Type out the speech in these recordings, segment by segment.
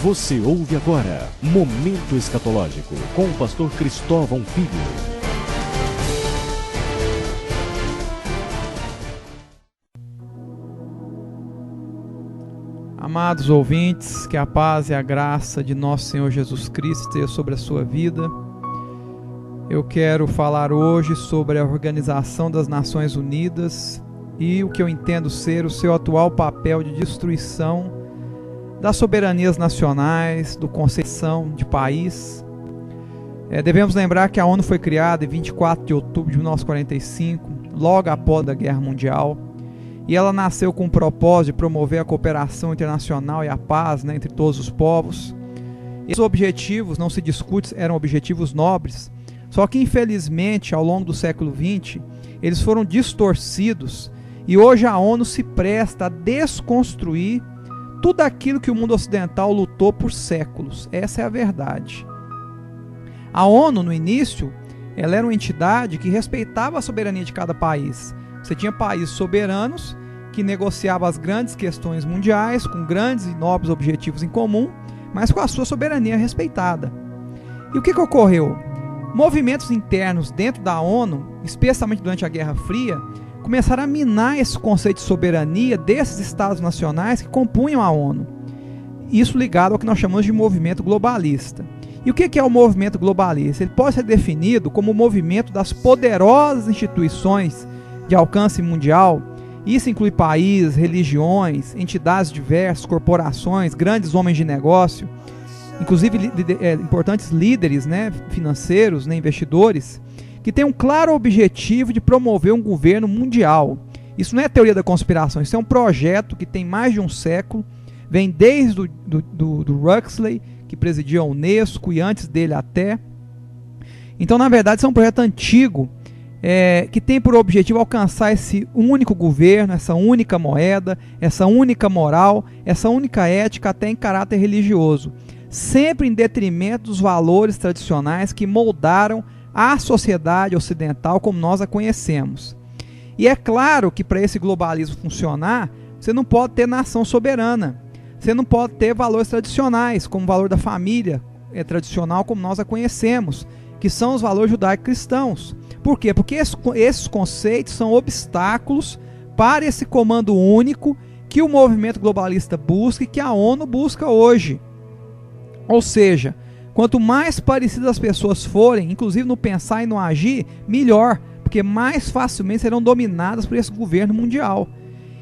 Você ouve agora Momento Escatológico com o pastor Cristóvão Filho. Amados ouvintes, que a paz e a graça de nosso Senhor Jesus Cristo esteja sobre a sua vida. Eu quero falar hoje sobre a Organização das Nações Unidas e o que eu entendo ser o seu atual papel de destruição das soberanias nacionais, do conceito de país. Devemos lembrar que a ONU foi criada em 24 de outubro de 1945, logo após a Guerra Mundial, e ela nasceu com o propósito de promover a cooperação internacional e a paz, entre todos os povos. Esses objetivos, não se discute, eram objetivos nobres, só que infelizmente ao longo do século XX eles foram distorcidos e hoje a ONU se presta a desconstruir tudo aquilo que o mundo ocidental lutou por séculos. Essa é a verdade. A ONU, no início, ela era uma entidade que respeitava a soberania de cada país. Você tinha países soberanos que negociavam as grandes questões mundiais com grandes e nobres objetivos em comum, mas com a sua soberania respeitada. E o que ocorreu? Movimentos internos dentro da ONU, especialmente durante a Guerra Fria, começaram a minar esse conceito de soberania desses estados nacionais que compunham a ONU. Isso ligado ao que nós chamamos de movimento globalista. E o que é o movimento globalista? Ele pode ser definido como o movimento das poderosas instituições de alcance mundial. Isso inclui países, religiões, entidades diversas, corporações, grandes homens de negócio, inclusive importantes líderes, financeiros, investidores, que tem um claro objetivo de promover um governo mundial. Isso não é teoria da conspiração, isso é um projeto que tem mais de um século, vem desde do Huxley, que presidia a Unesco, e antes dele até. Então, na verdade, isso é um projeto antigo, que tem por objetivo alcançar esse único governo, essa única moeda, essa única moral, essa única ética, até em caráter religioso, sempre em detrimento dos valores tradicionais que moldaram a sociedade ocidental como nós a conhecemos. E é claro que para esse globalismo funcionar, você não pode ter nação soberana, você não pode ter valores tradicionais, como o valor da família tradicional como nós a conhecemos, que são os valores judaico-cristãos. Por quê? Porque esses conceitos são obstáculos para esse comando único que o movimento globalista busca e que a ONU busca hoje. Ou seja, quanto mais parecidas as pessoas forem, inclusive no pensar e no agir, melhor, porque mais facilmente serão dominadas por esse governo mundial.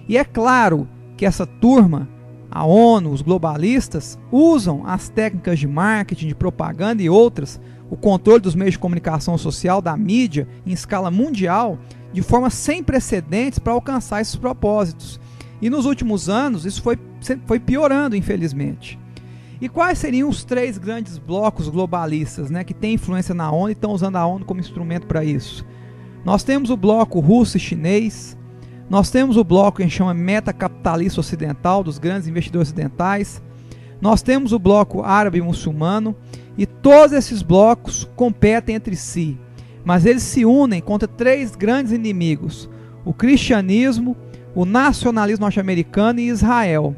E é claro que essa turma, a ONU, os globalistas, usam as técnicas de marketing, de propaganda e outras, o controle dos meios de comunicação social, da mídia, em escala mundial, de forma sem precedentes para alcançar esses propósitos. E nos últimos anos isso foi piorando, infelizmente. E quais seriam os três grandes blocos globalistas, que têm influência na ONU e estão usando a ONU como instrumento para isso? Nós temos o bloco russo e chinês, nós temos o bloco que a gente chama metacapitalista ocidental, dos grandes investidores ocidentais, nós temos o bloco árabe e muçulmano, e todos esses blocos competem entre si, mas eles se unem contra três grandes inimigos: o cristianismo, o nacionalismo norte-americano e Israel.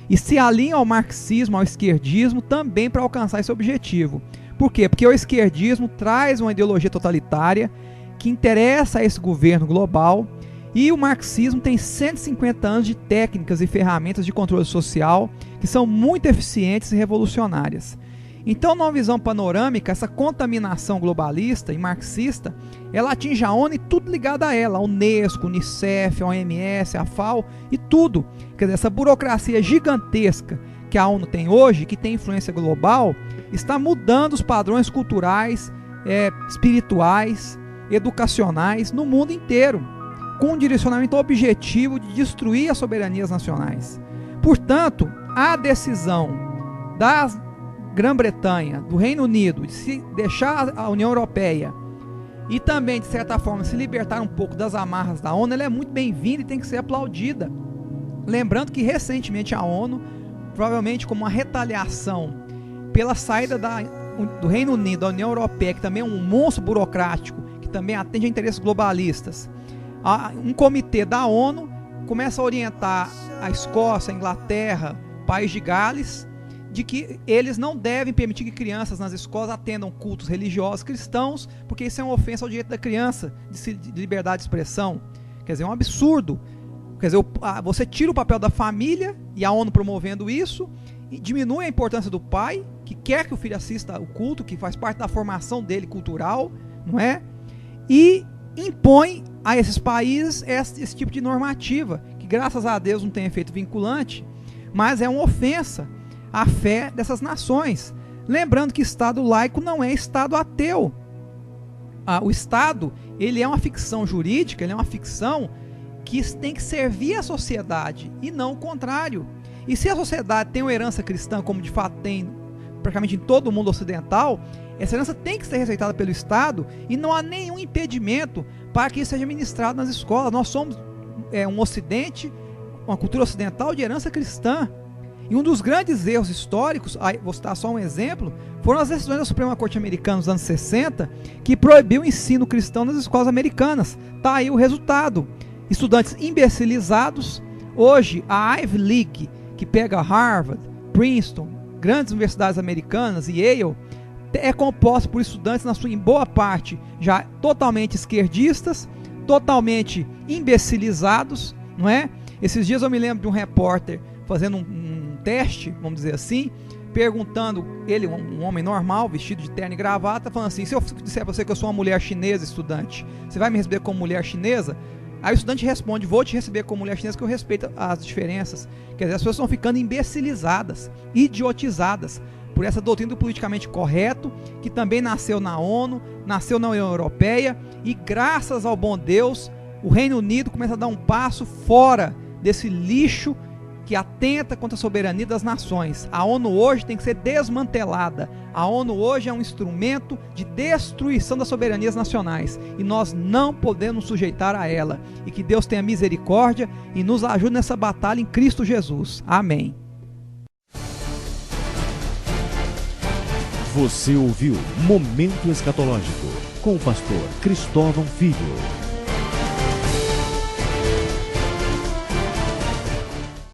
E se alinham ao marxismo, ao esquerdismo, também para alcançar esse objetivo. Por quê? Porque o esquerdismo traz uma ideologia totalitária que interessa a esse governo global, e o marxismo tem 150 anos de técnicas e ferramentas de controle social que são muito eficientes e revolucionárias. Então, numa visão panorâmica, essa contaminação globalista e marxista, ela atinge a ONU e tudo ligado a ela, a Unesco, a Unicef, a OMS, a FAO e tudo. Quer dizer, essa burocracia gigantesca que a ONU tem hoje, que tem influência global, está mudando os padrões culturais, espirituais, educacionais no mundo inteiro, com um direcionamento objetivo de destruir as soberanias nacionais. Portanto, a decisão das Grã-Bretanha, do Reino Unido, de se deixar a União Europeia e também, de certa forma, se libertar um pouco das amarras da ONU, ela é muito bem-vinda e tem que ser aplaudida. Lembrando que recentemente a ONU, provavelmente como uma retaliação pela saída do Reino Unido da União Europeia, que também é um monstro burocrático, que também atende a interesses globalistas, um comitê da ONU começa a orientar a Escócia, a Inglaterra, o país de Gales, de que eles não devem permitir que crianças nas escolas atendam cultos religiosos cristãos, porque isso é uma ofensa ao direito da criança de liberdade de expressão. Quer dizer, é um absurdo. Quer dizer, você tira o papel da família, e a ONU promovendo isso, e diminui a importância do pai, que quer que o filho assista o culto, que faz parte da formação dele cultural, não é? E impõe a esses países esse tipo de normativa, que graças a Deus não tem efeito vinculante, mas é uma ofensa à fé dessas nações. Lembrando que Estado laico não é Estado ateu. O Estado, ele é uma ficção jurídica, ele é uma ficção que tem que servir à sociedade e não o contrário. E se a sociedade tem uma herança cristã, como de fato tem praticamente em todo o mundo ocidental, essa herança tem que ser respeitada pelo Estado e não há nenhum impedimento para que isso seja ministrado nas escolas. Nós somos um ocidente, uma cultura ocidental de herança cristã. E um dos grandes erros históricos, vou citar só um exemplo, foram as decisões da Suprema Corte Americana nos anos 60, que proibiu o ensino cristão nas escolas americanas. Está aí o resultado. Estudantes imbecilizados. Hoje, a Ivy League, que pega Harvard, Princeton, grandes universidades americanas e Yale, é composta por estudantes, em boa parte, já totalmente esquerdistas, totalmente imbecilizados, não é? Esses dias eu me lembro de um repórter fazendo um teste, vamos dizer assim, perguntando, ele, um homem normal, vestido de terno e gravata, falando assim: se eu disser para você que eu sou uma mulher chinesa, estudante, você vai me receber como mulher chinesa? Aí o estudante responde: vou te receber como mulher chinesa, que eu respeito as diferenças. Quer dizer, as pessoas estão ficando imbecilizadas, idiotizadas por essa doutrina do politicamente correto, que também nasceu na ONU, nasceu na União Europeia, e graças ao bom Deus, o Reino Unido começa a dar um passo fora desse lixo que atenta contra a soberania das nações. A ONU hoje tem que ser desmantelada. A ONU hoje é um instrumento de destruição das soberanias nacionais, e nós não podemos sujeitar a ela. E que Deus tenha misericórdia e nos ajude nessa batalha em Cristo Jesus. Amém. Você ouviu Momento Escatológico com o pastor Cristóvão Filho.